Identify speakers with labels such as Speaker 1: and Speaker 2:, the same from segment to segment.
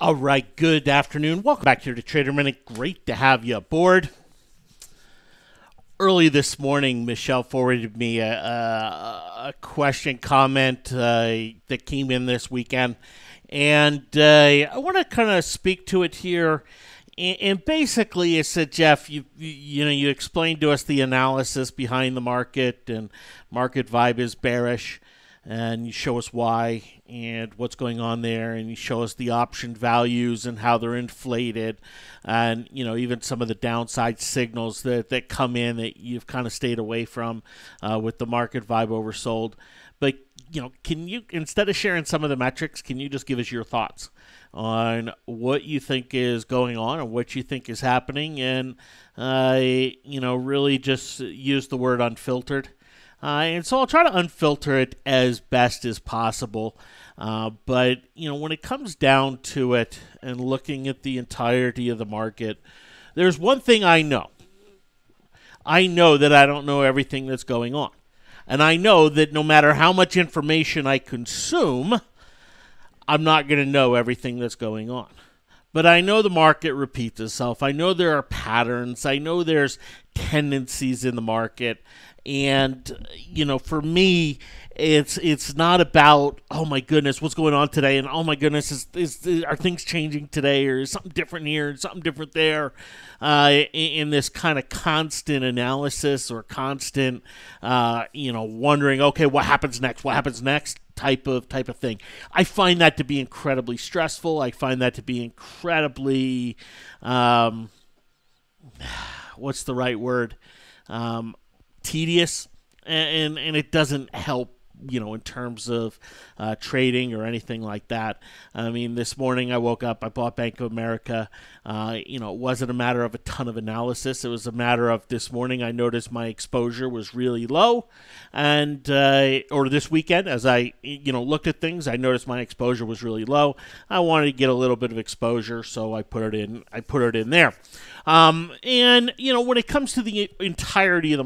Speaker 1: All right, good afternoon. Welcome back here to Trader Minute. Great to have you aboard. Early this morning, Michelle forwarded me a question, comment that came in this weekend, and I want to kind of speak to it here. And basically, it said, Jeff, you explained to us the analysis behind the market, and market vibe is bearish, and you show us why and what's going on there, and you show us the option values and how they're inflated, and even some of the downside signals that come in that you've kind of stayed away from with the market vibe oversold. But can you, instead of sharing some of the metrics, can you just give us your thoughts on what you think is going on and what you think is happening, and really just use the word unfiltered. And so I'll try to unfilter it as best as possible. But when it comes down to it and looking at the entirety of the market, there's one thing I know. I know that I don't know everything that's going on. And I know that no matter how much information I consume, I'm not going to know everything that's going on. But I know the market repeats itself. I know there are patterns. I know there's tendencies in the market. And, for me, it's not about, oh my goodness, what's going on today? And oh my goodness, are things changing today? Or is something different here and something different there? In this kind of constant analysis or constant, wondering, okay, what happens next? What happens next? Type of thing. I find that to be incredibly stressful. I find that to be incredibly, what's the right word? Tedious, and it doesn't help, in terms of trading or anything like that. I mean, this morning I woke up, I bought Bank of America. It wasn't a matter of a ton of analysis. It was a matter of this morning I noticed my exposure was really low, and or this weekend as I looked at things, I noticed my exposure was really low. I wanted to get a little bit of exposure, so I put it in. There, and when it comes to the entirety of the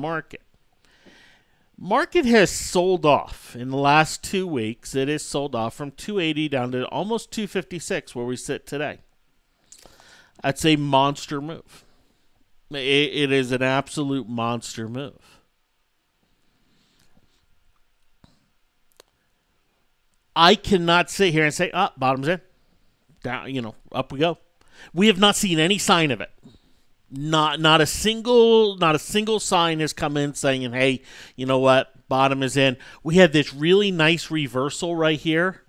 Speaker 1: market has sold off in the last 2 weeks. It has sold off from 280 down to almost 256 where we sit today. That's a monster move. It is an absolute monster move. I cannot sit here and say, bottom's in. Down, up we go. We have not seen any sign of it. Not a single sign has come in saying, hey, you know what, bottom is in. We had this really nice reversal right here,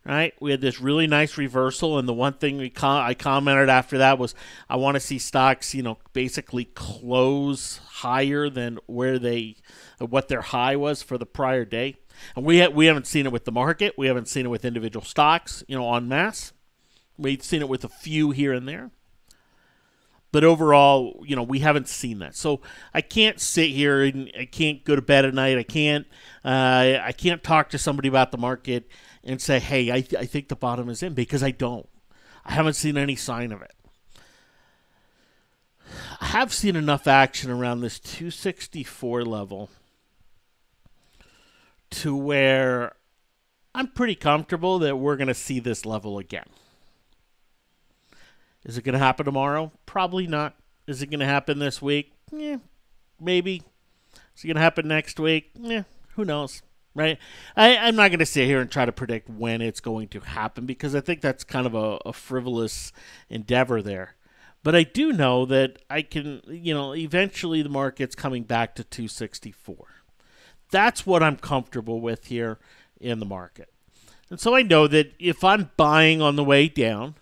Speaker 1: right? We had this really nice reversal, and the one thing I commented after that was I want to see stocks, basically close higher than what their high was for the prior day. And we haven't seen it with the market. We haven't seen it with individual stocks, en masse. We've seen it with a few here and there. But overall, we haven't seen that. So I can't sit here and I can't go to bed at night. I can't talk to somebody about the market and say, hey, I think the bottom is in, because I don't. I haven't seen any sign of it. I have seen enough action around this 264 level to where I'm pretty comfortable that we're going to see this level again. Is it going to happen tomorrow? Probably not. Is it going to happen this week? Yeah, maybe. Is it going to happen next week? Yeah, who knows, right? I'm not going to sit here and try to predict when it's going to happen, because I think that's kind of a frivolous endeavor there. But I do know that I can, eventually the market's coming back to 264. That's what I'm comfortable with here in the market. And so I know that if I'm buying on the way down,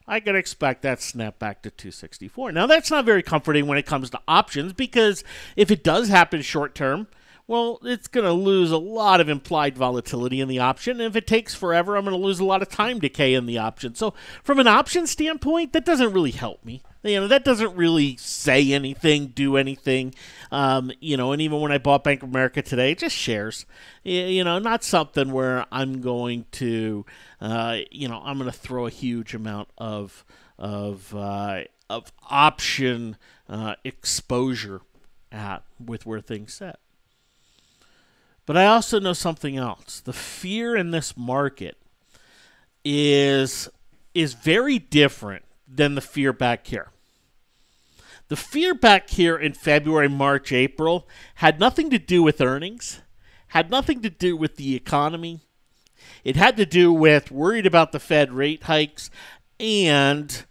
Speaker 1: I can expect that snap back to 264. Now, that's not very comforting when it comes to options, because if it does happen short term, well, it's going to lose a lot of implied volatility in the option. And if it takes forever, I'm going to lose a lot of time decay in the option. So from an option standpoint, that doesn't really help me. That doesn't really say anything, do anything. And even when I bought Bank of America today, just shares. Not something where I'm going to, I'm going to throw a huge amount of option exposure at with where things sit. But I also know something else. The fear in this market is is very different than the fear back here. The fear back here in February, March, April had nothing to do with earnings, had nothing to do with the economy. It had to do with worried about the Fed rate hikes and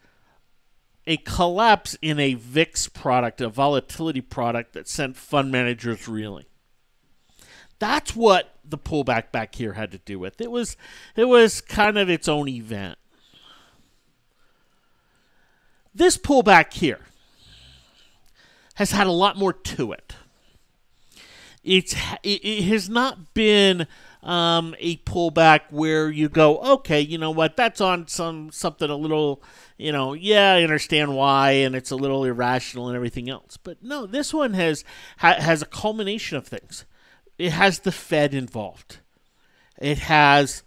Speaker 1: a collapse in a VIX product, a volatility product that sent fund managers reeling. That's what the pullback back here had to do with. It was kind of its own event. This pullback here has had a lot more to it. It has not been a pullback where you go, okay, you know what, that's on something a little, yeah, I understand why, and it's a little irrational and everything else. But no, this one has a culmination of things. It has the Fed involved. It has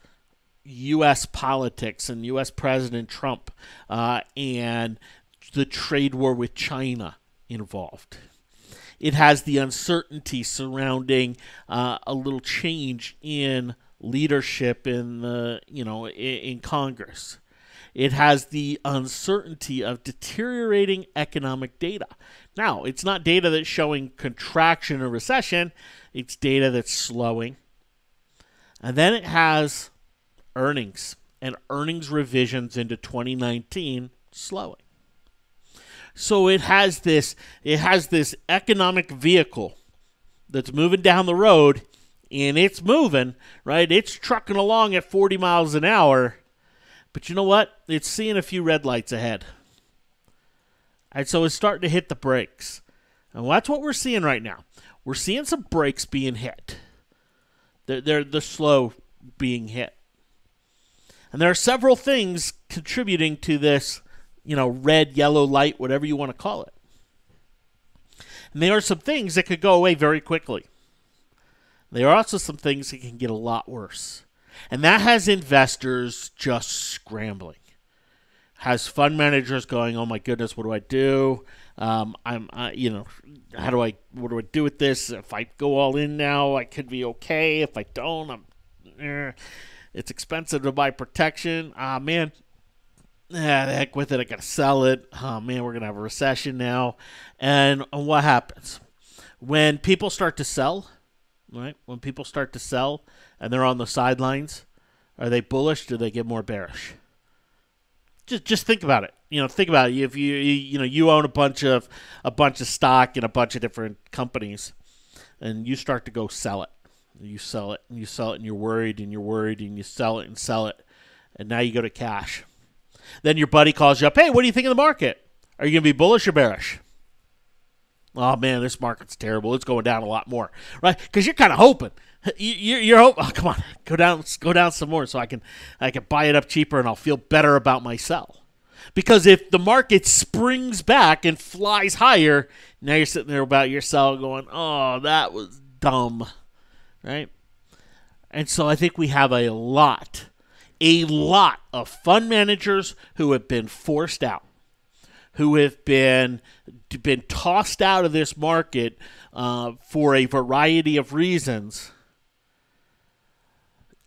Speaker 1: U.S. politics and U.S. President Trump and the trade war with China involved. It has the uncertainty surrounding a little change in leadership in Congress. It has the uncertainty of deteriorating economic data. Now, it's not data that's showing contraction or recession. It's data that's slowing. And then it has earnings and earnings revisions into 2019 slowing. So it has this economic vehicle that's moving down the road, and it's moving, right? It's trucking along at 40 miles an hour, but you know what? It's seeing a few red lights ahead. And so it's starting to hit the brakes. And that's what we're seeing right now. We're seeing some brakes being hit. They're the slow being hit. And there are several things contributing to this, red, yellow light, whatever you want to call it. And there are some things that could go away very quickly. There are also some things that can get a lot worse. And that has investors just scrambling. Has fund managers going, oh my goodness, what do I do? What do I do with this? If I go all in now, I could be okay. If I don't, it's expensive to buy protection. Man, the heck with it. I got to sell it. Oh man, we're going to have a recession now. And what happens? When people start to sell, right? When people start to sell and they're on the sidelines, are they bullish? Do they get more bearish? Just think about it. Think about it. If you own a bunch of stock in a bunch of different companies, and you start to go sell it. You sell it, and you sell it, and you're worried, and you sell it, and now you go to cash. Then your buddy calls you up. Hey, what do you think of the market? Are you going to be bullish or bearish? Oh man, this market's terrible. It's going down a lot more, right? Because you're kind of hoping. You're hoping. Oh, come on, go down some more, so I can buy it up cheaper, and I'll feel better about my sell. Because if the market springs back and flies higher, now you're sitting there about your sell, going, "Oh, that was dumb," right? And so I think we have a lot of fund managers who have been forced out, who have been tossed out of this market for a variety of reasons,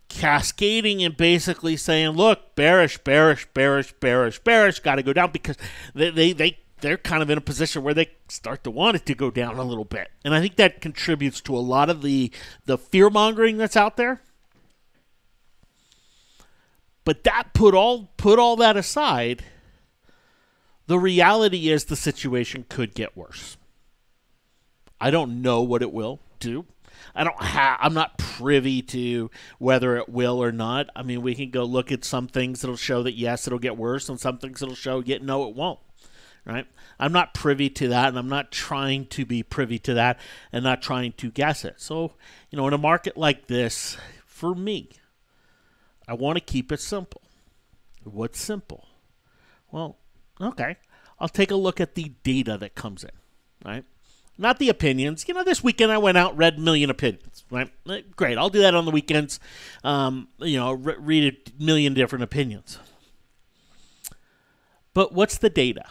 Speaker 1: cascading and basically saying, look, bearish, got to go down, because they're kind of in a position where they start to want it to go down a little bit. And I think that contributes to a lot of the fear-mongering that's out there. But that put all that aside, the reality is the situation could get worse. I don't know what it will do. I'm not privy to whether it will or not. I mean, we can go look at some things that'll show that yes, it'll get worse, and some things that'll show no, it won't. Right? I'm not privy to that, and I'm not trying to be privy to that, and not trying to guess it. So, in a market like this, for me, I want to keep it simple. What's simple? Well, okay, I'll take a look at the data that comes in, right? Not the opinions. This weekend I went out and read a million opinions, right? Great, I'll do that on the weekends. Read a million different opinions. But what's the data?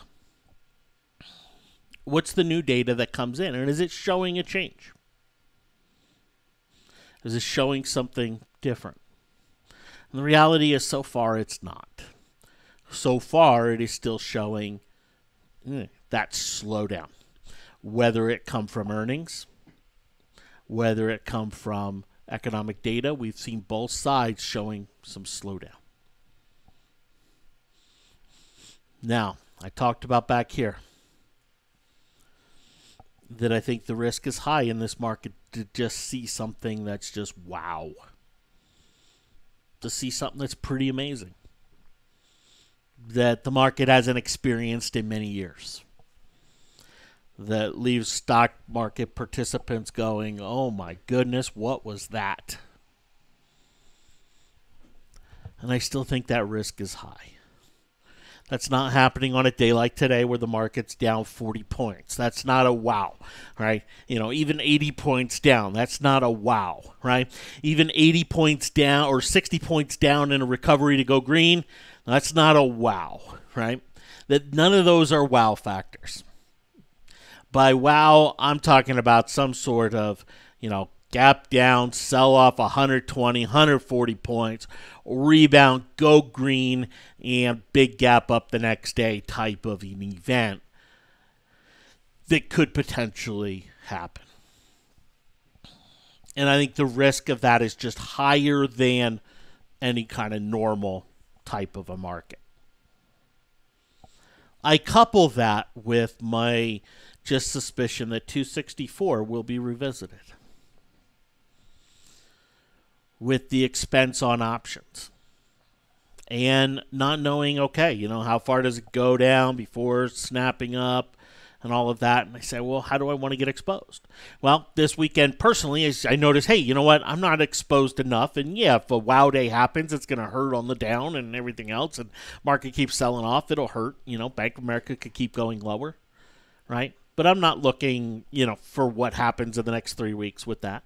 Speaker 1: What's the new data that comes in? And is it showing a change? Is it showing something different? And the reality is, so far, it's not. so far it is still showing that slowdown. Whether it come from earnings, whether it come from economic data, we've seen both sides showing some slowdown. Now, I talked about back here that I think the risk is high in this market to just see something that's just wow. To see something that's pretty amazing, that the market hasn't experienced in many years, that leaves stock market participants going, oh my goodness, what was that? And I still think that risk is high. That's not happening on a day like today where the market's down 40 points. That's not a wow, right? Even 80 points down, that's not a wow, right? Even 80 points down or 60 points down in a recovery to go green, that's not a wow, right? That none of those are wow factors. By wow, I'm talking about some sort of, gap down, sell off 120, 140 points, rebound, go green, and big gap up the next day type of an event that could potentially happen. And I think the risk of that is just higher than any kind of normal type of a market. I couple that with my just suspicion that 264 will be revisited with the expense on options and not knowing, okay, how far does it go down before snapping up and all of that. And I say, well, how do I want to get exposed? Well, this weekend, personally, I noticed, hey, you know what? I'm not exposed enough. And yeah, if a wow day happens, it's going to hurt on the down and everything else. And market keeps selling off, it'll hurt. Bank of America could keep going lower, right? But I'm not looking, for what happens in the next 3 weeks with that,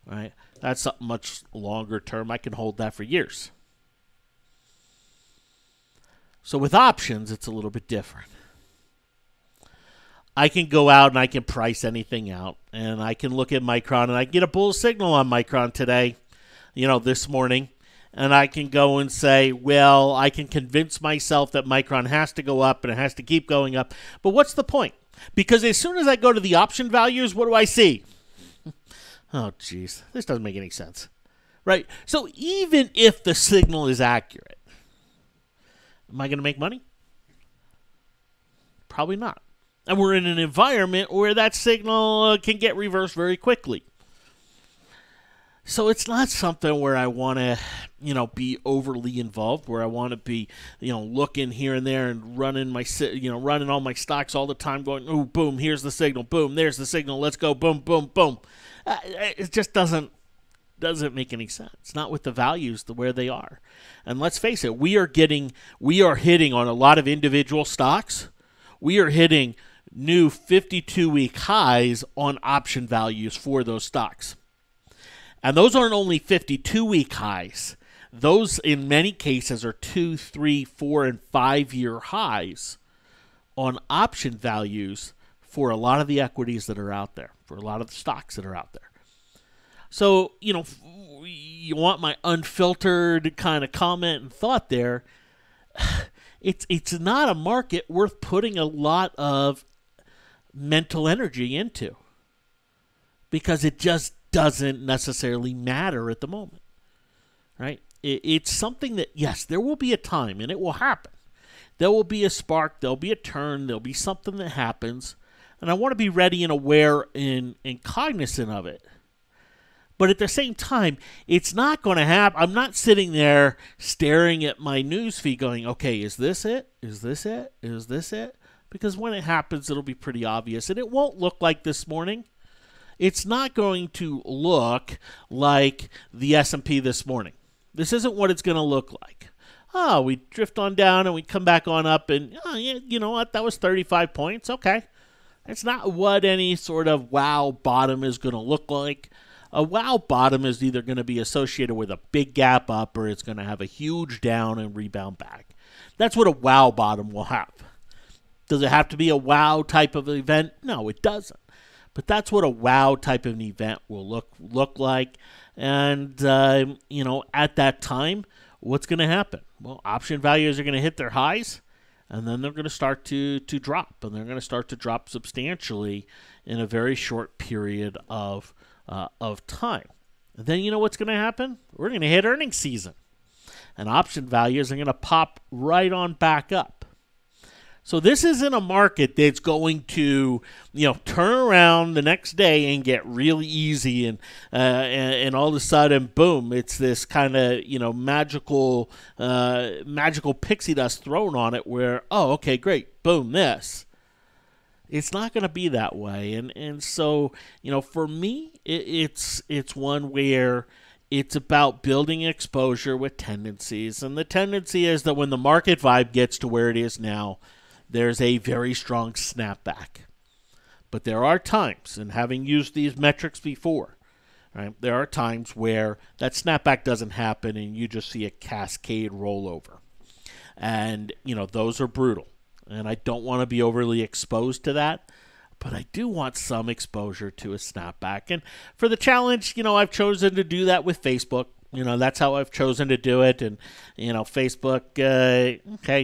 Speaker 1: right? That's something much longer term. I can hold that for years. So with options, it's a little bit different. I can go out and I can price anything out, and I can look at Micron, and I get a bull signal on Micron today, this morning, and I can go and say, well, I can convince myself that Micron has to go up and it has to keep going up. But what's the point? Because as soon as I go to the option values, what do I see? Oh, geez, this doesn't make any sense, right? So even if the signal is accurate, am I going to make money? Probably not. And we're in an environment where that signal can get reversed very quickly. So it's not something where I want to, be overly involved, where I want to be, looking here and there and running running all my stocks all the time, going, oh, boom, here's the signal, boom, there's the signal, let's go, boom, boom, boom. It just doesn't make any sense. Not with the values where they are. And let's face it, we are hitting on a lot of individual stocks. We are hitting new 52-week highs on option values for those stocks. And those aren't only 52-week highs. Those, in many cases, are 2, 3, 4, and 5-year highs on option values for a lot of the equities that are out there, for a lot of the stocks that are out there. So, you want my unfiltered kind of comment and thought there. It's not a market worth putting a lot of mental energy into, because it just doesn't necessarily matter at the moment, right? It's something that, yes, there will be a time, and it will happen. There will be a spark, there'll be a turn, there'll be something that happens, and I want to be ready and aware and cognizant of it. But at the same time, it's not going to happen. I'm not sitting there staring at my news feed going, okay, is this it? Is this it? Is this it? Because when it happens, it'll be pretty obvious. And it won't look like this morning. It's not going to look like the S&P this morning. This isn't what it's going to look like. Oh, we drift on down and we come back on up and, oh, yeah, you know what? That was 35 points. Okay. That's not what any sort of wow bottom is going to look like. A wow bottom is either going to be associated with a big gap up or it's going to have a huge down and rebound back. That's what a wow bottom will have. Does it have to be a wow type of event? No, it doesn't. But that's what a wow type of an event will look like. And, at that time, what's going to happen? Well, option values are going to hit their highs, and then they're going to start to drop, and they're going to start to drop substantially in a very short period of time. And then you know what's going to happen? We're going to hit earnings season, and option values are going to pop right on back up. So this isn't a market that's going to, turn around the next day and get really easy, and all of a sudden, boom! It's this kind of magical pixie dust thrown on it. Where okay, great, boom, this. It's not going to be that way, and so for me, it's one where it's about building exposure with tendencies, and the tendency is that when the market vibe gets to where it is now, there's a very strong snapback. But there are times, and having used these metrics before, right, there are times where that snapback doesn't happen and you just see a cascade rollover. And, those are brutal. And I don't want to be overly exposed to that, but I do want some exposure to a snapback. And for the challenge, I've chosen to do that with Facebook. That's how I've chosen to do it. And, Facebook,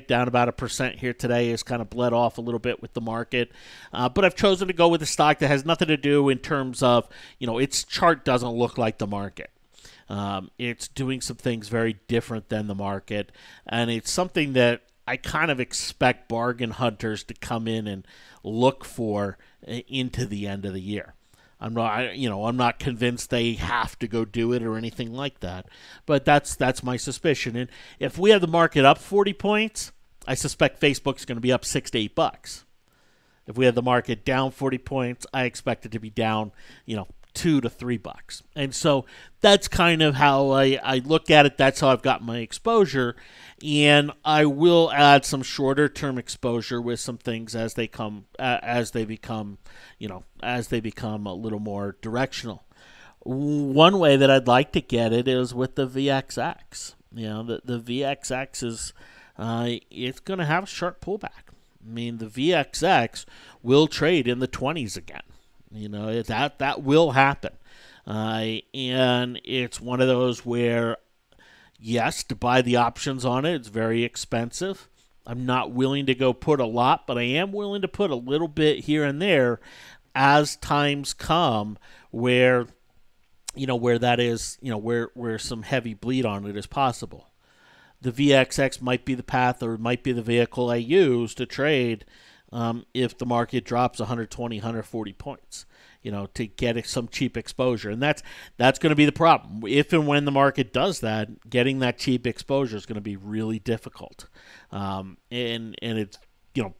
Speaker 1: down about 1% here today, has kind of bled off a little bit with the market. But I've chosen to go with a stock that has nothing to do in terms of, its chart doesn't look like the market. It's doing some things very different than the market. And it's something that I kind of expect bargain hunters to come in and look for into the end of the year. I'm not convinced they have to go do it or anything like that, but that's my suspicion. And if we have the market up 40 points, I suspect Facebook's going to be up $6 to $8. If we have the market down 40 points, I expect it to be down, $2 to $3. And so that's kind of how I look at it. That's how I've got my exposure, and I will add some shorter term exposure with some things as they become a little more directional. One way that I'd like to get it is with the VXX. The VXX is it's going to have a sharp pullback. I mean, the VXX will trade in the 20s again. That will happen. And it's one of those where, yes, to buy the options on it, it's very expensive. I'm not willing to go put a lot, but I am willing to put a little bit here and there as times come where, where that is, where some heavy bleed on it is possible. The VXX might be the path or might be the vehicle I use to trade if the market drops 120, 140 points, to get some cheap exposure. And that's going to be the problem. If and when the market does that, getting that cheap exposure is going to be really difficult. And it's,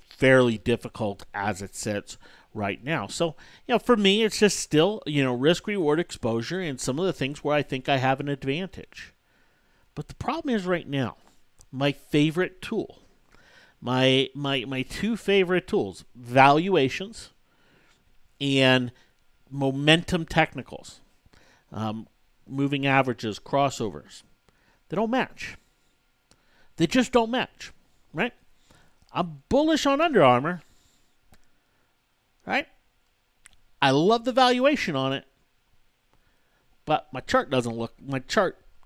Speaker 1: fairly difficult as it sits right now. So, for me, it's just still, risk-reward exposure in some of the things where I think I have an advantage. But the problem is right now, my favorite tool, my two favorite tools, valuations and momentum technicals, moving averages, crossovers, they don't match. They just don't match, right? I'm bullish on Under Armour, right? I love the valuation on it, but my chart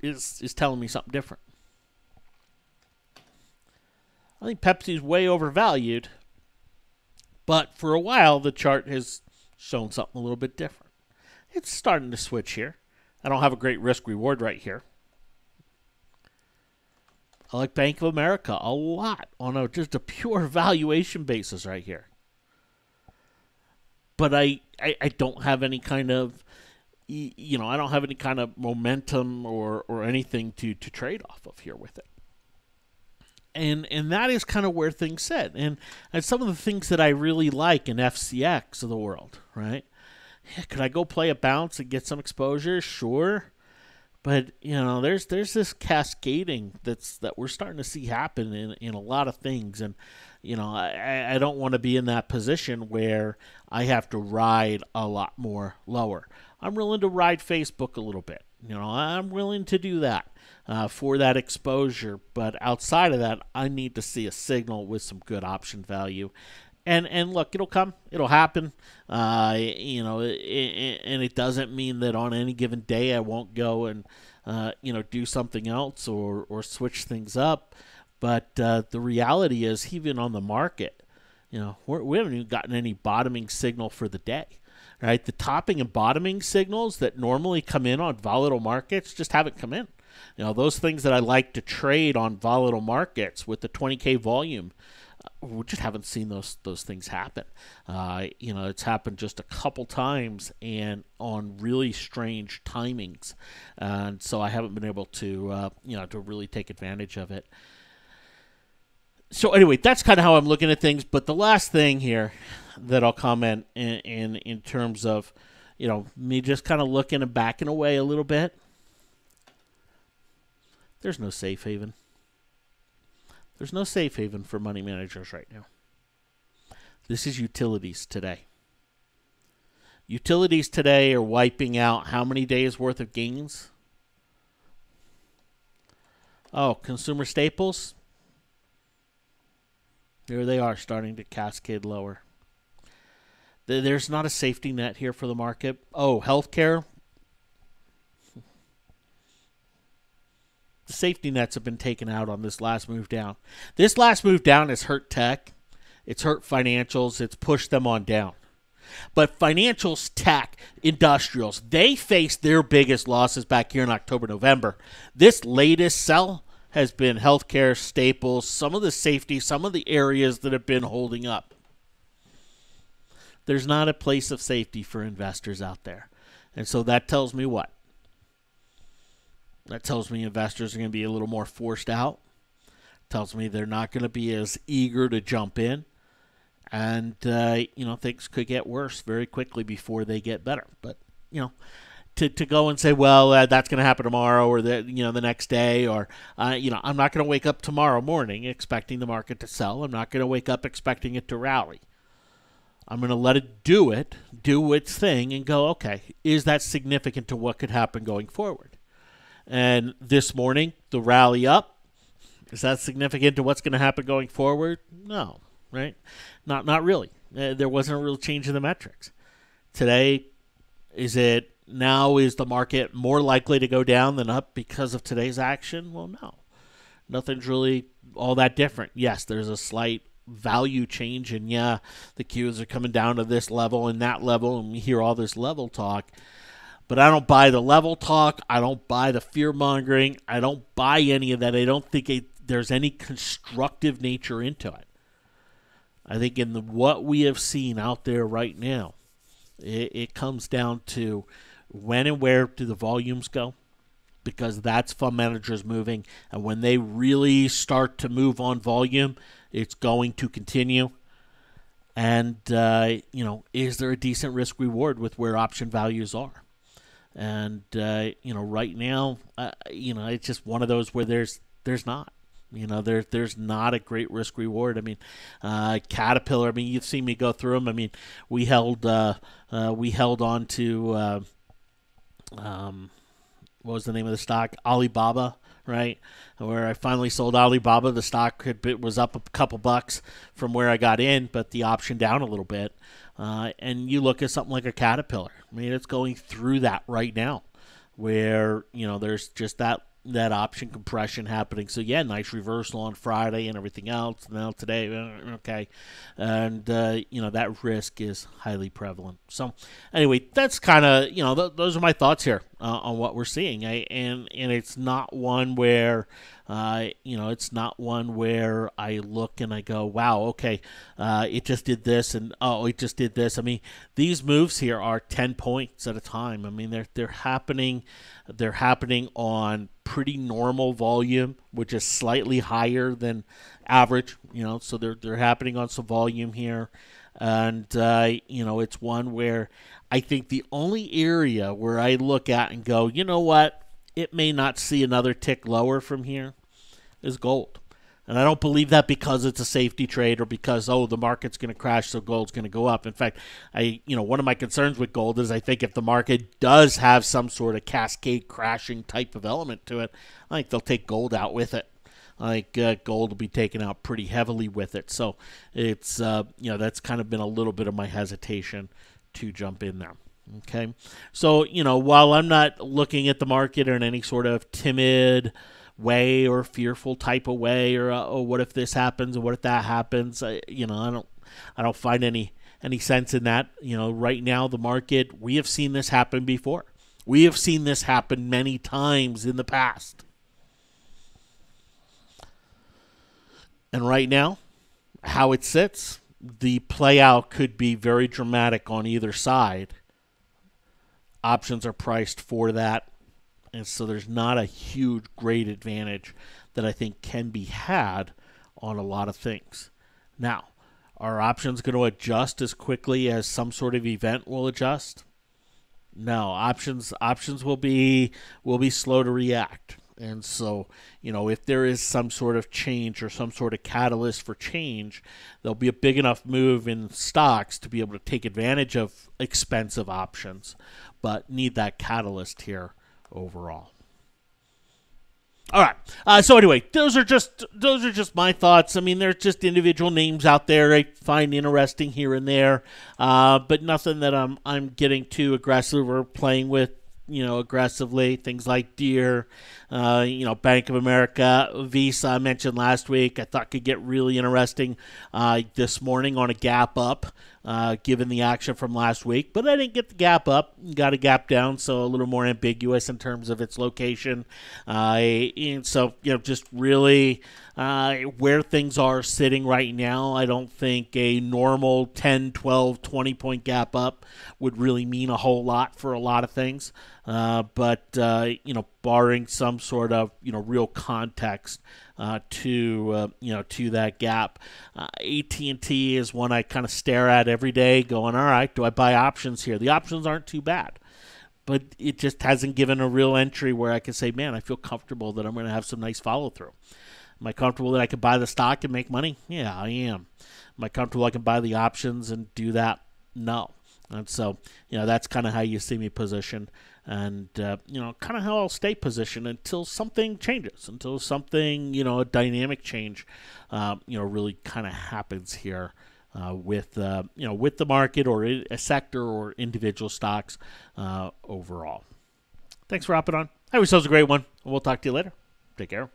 Speaker 1: is telling me something different. I think Pepsi's way overvalued, but for a while the chart has shown something a little bit different. It's starting to switch here. I don't have a great risk-reward right here. I like Bank of America a lot on just a pure valuation basis right here. But I don't have any kind of, I don't have any kind of momentum or anything to trade off of here with it. And that is kind of where things sit. And some of the things that I really like in FCX of the world, right? Yeah, could I go play a bounce and get some exposure? Sure. But, there's this cascading that we're starting to see happen in a lot of things. And, I don't want to be in that position where I have to ride a lot more lower. I'm willing to ride Facebook a little bit. I'm willing to do that for that exposure. But outside of that, I need to see a signal with some good option value. And look, it'll come, it'll happen. And it doesn't mean that on any given day I won't go and do something else or switch things up. But the reality is, even on the market, we haven't even gotten any bottoming signal for the day. Right, the topping and bottoming signals that normally come in on volatile markets just haven't come in. Those things that I like to trade on volatile markets with the 20K volume, we just haven't seen those things happen. It's happened just a couple times and on really strange timings, and so I haven't been able to to really take advantage of it. So anyway, that's kind of how I'm looking at things. But the last thing here that I'll comment in terms of, me just kind of looking and backing away a little bit. There's no safe haven. There's no safe haven for money managers right now. This is utilities today. Utilities today are wiping out how many days worth of gains? Oh, consumer staples. There they are, starting to cascade lower. There's not a safety net here for the market. Oh, healthcare. The safety nets have been taken out on this last move down. This last move down has hurt tech. It's hurt financials. It's pushed them on down. But financials, tech, industrials, they faced their biggest losses back here in October, November. This latest sell has been healthcare, staples, some of the safety, some of the areas that have been holding up. There's not a place of safety for investors out there. And so that tells me what? That tells me investors are going to be a little more forced out. Tells me they're not going to be as eager to jump in. And, things could get worse very quickly before they get better. But, to go and say, well, that's going to happen tomorrow or the next day, or, I'm not going to wake up tomorrow morning expecting the market to sell. I'm not going to wake up expecting it to rally. I'm going to let it do its thing, and go, okay, is that significant to what could happen going forward? And this morning, the rally up, is that significant to what's going to happen going forward? No, right? Not really. There wasn't a real change in the metrics. Today, is the market more likely to go down than up because of today's action? Well, no. Nothing's really all that different. Yes, there's a slight value change, and the Qs are coming down to this level and that level, and we hear all this level talk. But I don't buy the level talk. I don't buy the fear-mongering. I don't buy any of that. I don't think there's any constructive nature into it. I think in what we have seen out there right now, it comes down to when and where do the volumes go, because that's fund managers moving. And when they really start to move on volume, it's going to continue. And, is there a decent risk reward with where option values are? And, right now, it's just one of those where there's not. There's not a great risk reward. I mean, Caterpillar. I mean, you've seen me go through them. I mean, we held on to what was the name of the stock? Alibaba, right? Where I finally sold Alibaba. The stock was up a couple bucks from where I got in, but the option down a little bit. And you look at something like a Caterpillar. I mean, it's going through that right now, where there's just that option compression happening. So nice reversal on Friday and everything else. Now today, okay, and that risk is highly prevalent. So anyway, that's kind of those are my thoughts here on what we're seeing. And it's not one where it's not one where I look and I go, wow, okay, it just did this, and it just did this. I mean, these moves here are 10 points at a time. I mean, they're happening on pretty normal volume, which is slightly higher than average. So they're happening on some volume here, and it's one where I think the only area where I look at and go, you know what, it may not see another tick lower from here, is gold. And I don't believe that because it's a safety trade or because, the market's going to crash, so gold's going to go up. In fact, one of my concerns with gold is I think if the market does have some sort of cascade crashing type of element to it, I think they'll take gold out with it. I think gold will be taken out pretty heavily with it. So it's that's kind of been a little bit of my hesitation to jump in there. Okay, so while I'm not looking at the market in any sort of timid way or fearful type of way, or oh, what if this happens or what if that happens? I don't find any sense in that. Right now the market, we have seen this happen before. We have seen this happen many times in the past. And right now, how it sits, the play out could be very dramatic on either side. Options are priced for that. And so there's not a huge, great advantage that I think can be had on a lot of things. Now, are options going to adjust as quickly as some sort of event will adjust? No, options will be slow to react. And so, if there is some sort of change or some sort of catalyst for change, there'll be a big enough move in stocks to be able to take advantage of expensive options, but need that catalyst here overall. All right. So anyway, those are just my thoughts. I mean, there's just individual names out there I find interesting here and there, but nothing that I'm getting too aggressive or playing with, aggressively. Things like Deere, Bank of America, Visa I mentioned last week, I thought could get really interesting this morning on a gap up, given the action from last week. But I didn't get the gap up, got a gap down, so a little more ambiguous in terms of its location. And so, just really where things are sitting right now, I don't think a normal 10, 12, 20-point gap up would really mean a whole lot for a lot of things. But barring some sort of, real context to that gap, AT&T is one I kind of stare at every day going, all right, do I buy options here? The options aren't too bad, but it just hasn't given a real entry where I can say, man, I feel comfortable that I'm going to have some nice follow through. Am I comfortable that I could buy the stock and make money? Yeah, I am. Am I comfortable I can buy the options and do that? No. And so, that's kind of how you see me positioned, and, kind of how I'll stay positioned until something changes, until something, a dynamic change, really kind of happens here with the market or a sector or individual stocks overall. Thanks for hopping on. Have yourselves a great one. We'll talk to you later. Take care.